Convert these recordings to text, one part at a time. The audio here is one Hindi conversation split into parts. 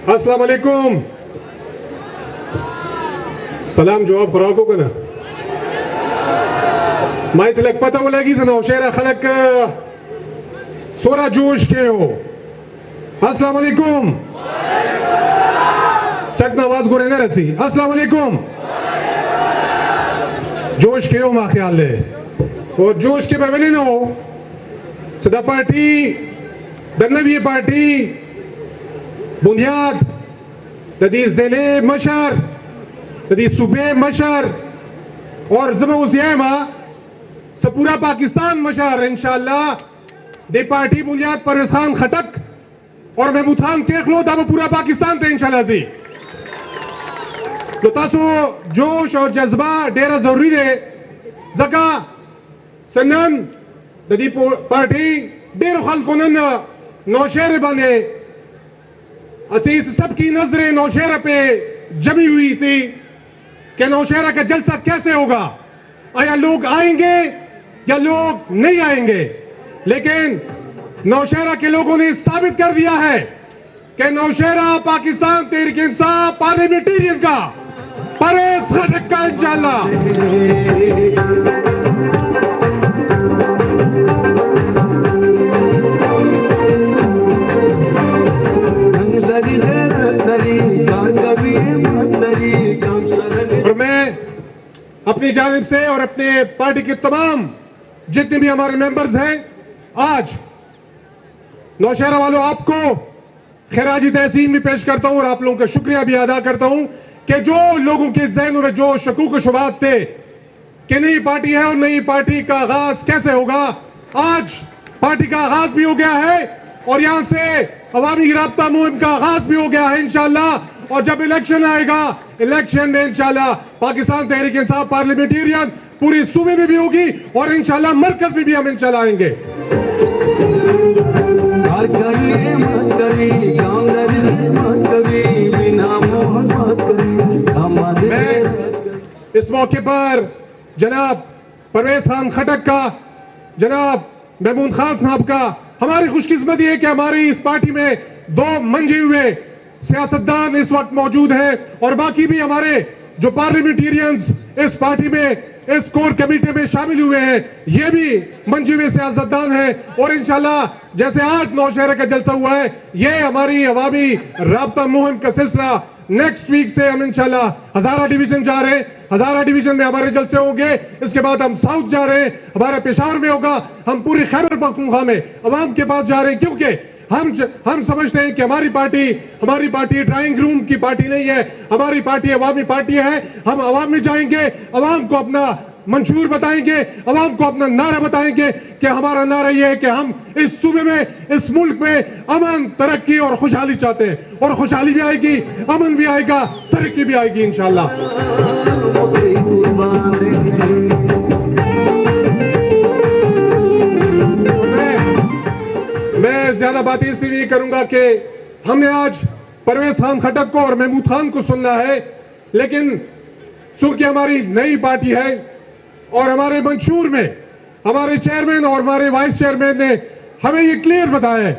अस्सलाम वालेकुम। सलाम जवाब खुराक को ना माई सिलक पता हो लगी सना शेरा खलक सोरा जोश के हो। अस्सलाम वालेकुम चकना आवाज गुरे न रसी। अस्सलाम वालेकुम जोश के हो मा ख्याल है और जोश के बवली ना हो सदा पार्टी दन्नवी पार्टी बुनियाद तदी जिले मशर तदी सूबे मशर और जमा उसियामा पूरा पाकिस्तान मशर इंशाअल्लाह दे पार्टी बुनियाद परवेज खान खटक और महमूद खान केख लो दाब पूरा पाकिस्तान थे इंशाअल्लाह जी तो तासो जोश और जज्बा डेरा जरूरी है जका सनन ददी पार्टी डेर खलकोनन नौशेर बने असीस सबकी नजरें नौशेरा पे जमी हुई थी कि नौशेरा का जलसा कैसे होगा, आया लोग आएंगे या लोग नहीं आएंगे। लेकिन नौशेरा के लोगों ने साबित कर दिया है कि नौशेरा पाकिस्तान तहरीक इंसाफ पार्लियामेंटेरियन का परवेज खटक का इंशाअल्लाह। और मैं अपनी जानिब से और अपने पार्टी के तमाम जितने भी हमारे मेंबर्स हैं आज नौशहरा वालों आपको खैराजी तहसीन भी पेश करता हूं और आप लोगों का शुक्रिया भी अदा करता हूं कि जो लोगों के ज़हनों में जो शकूक शुबात थे कि नई पार्टी है और नई पार्टी का आगाज कैसे होगा, आज पार्टी का आगाज भी हो गया है और यहां से अवामी राब्ता मुहिम का आगाज भी हो गया है इंशाअल्लाह। और जब इलेक्शन आएगा, इलेक्शन में इंशाअल्लाह पाकिस्तान तहरीक इंसाफ पार्लियामेंटेरियन पूरी सूबे में भी होगी और इंशाअल्लाह मरकज में भी हम इंशाअल्लाह आएंगे। मैं इस मौके पर जनाब परवेज खान खटक का, जनाब महमूद खान साहब का, हमारी खुशकिस्मती है कि हमारी इस पार्टी में दो मंजे हुए सियासतदान इस वक्त मौजूद हैं और बाकी भी हमारे जो पार्लियामेंटेरियंस इस पार्टी में इस कोर कमेटी में शामिल हुए हैं, ये भी मंजे हुए सियासतदान हैं। और इंशाल्लाह जैसे आज नौशहरा का जलसा हुआ है, ये हमारी अवामी राब्ता मुहिम का सिलसिला नेक्स्ट वीक से हम इंशाल्लाह हजारा डिवीजन जा रहे हैं। हजारा डिवीजन में हमारे जलसे होंगे, इसके बाद हम साउथ जा रहे हैं, हमारा पेशावर में होगा, हम पूरी खैबर पख्तूनख्वा में अवाम के पास जा रहे हैं क्योंकि हम समझते हैं कि हमारी पार्टी ड्राइंग रूम की पार्टी नहीं है, हमारी पार्टी अवामी पार्टी है। हम अवाम में जाएंगे, अवाम को अपना मंशूर बताएंगे, अवाम को अपना नारा बताएंगे कि हमारा नारा यह है कि हम इस सूबे में, इस मुल्क में अमन, तरक्की और खुशहाली चाहते हैं और खुशहाली भी आएगी, अमन भी आएगा, तरक्की भी आएगी इंशाअल्लाह। मैं ज्यादा बातें इसलिए नहीं करूंगा कि हमने आज परवेज खान खटक को और महमूद खान को सुनना है, लेकिन चूंकि हमारी नई पार्टी है और हमारे मंशूर में हमारे चेयरमैन और हमारे वाइस चेयरमैन ने हमें ये क्लियर बताया है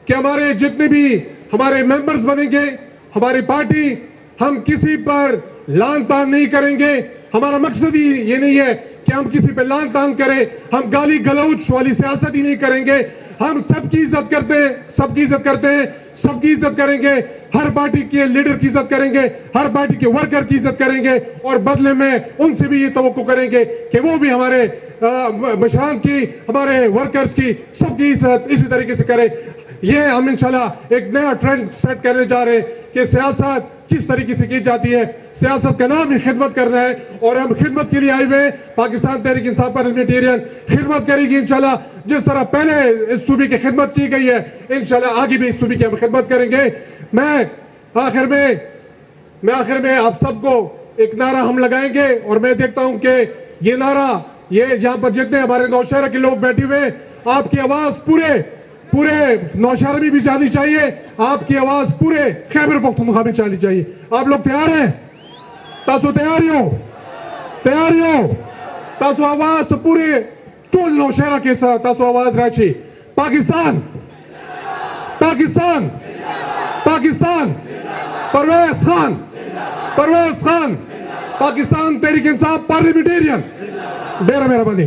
कि हमारे जितने भी हमारे मेंबर्स बनेंगे हमारी पार्टी, हम किसी पर लान तान नहीं करेंगे। हमारा मकसद ही ये नहीं है कि हम किसी पर लान तान करें, हम गाली गलौच वाली सियासत ही नहीं करेंगे। हम सबकी इज्जत करते हैं, सबकी इज्जत करते हैं, सबकी इज्जत करेंगे, हर पार्टी के लीडर की इज्जत करेंगे, हर पार्टी के वर्कर की इज्जत करेंगे और बदले में उनसे भी ये तवक्को करेंगे कि वो भी हमारे मशरान की, हमारे वर्कर्स की, सबकी इज्जत इसी तरीके से करें। ये हम इंशाल्लाह एक नया ट्रेंड सेट करने जा रहे हैं कि सियासत किस तरीके से की जाती है। सियासत का नाम ही खिदमत करना है और हम खिदमत के लिए आए हुए। पाकिस्तान तहरीक इंसाफ पार्लियामेंटेरियन खिदमत करेगी इंशाल्लाह, जिस तरह पहले इस सूबे की खिदमत की गई है इंशाल्लाह आगे भी इस सूबे की हम खिदमत करेंगे। मैं आखिर में आप सबको एक नारा हम लगाएंगे और मैं देखता हूं कि ये नारा, ये यहाँ पर जितने हमारे नौशहरा के लोग बैठे हुए, आपकी आवाज पूरे नौशहरा में भी जानी चाहिए, आपकी आवाज पूरे खैबर पख्तूनख्वा में जानी चाहिए। आप लोग तैयार हैं? तासो तैयार हो तासो आवाज पूरे टोल नौशहरा के साथ तासो आवाज राची पाकिस्तान पाकिस्तान, परवेज खान, पाकिस्तान तहरीक इंसाफ पार्लियामेंटेरियन। डेरा मेहरबानी।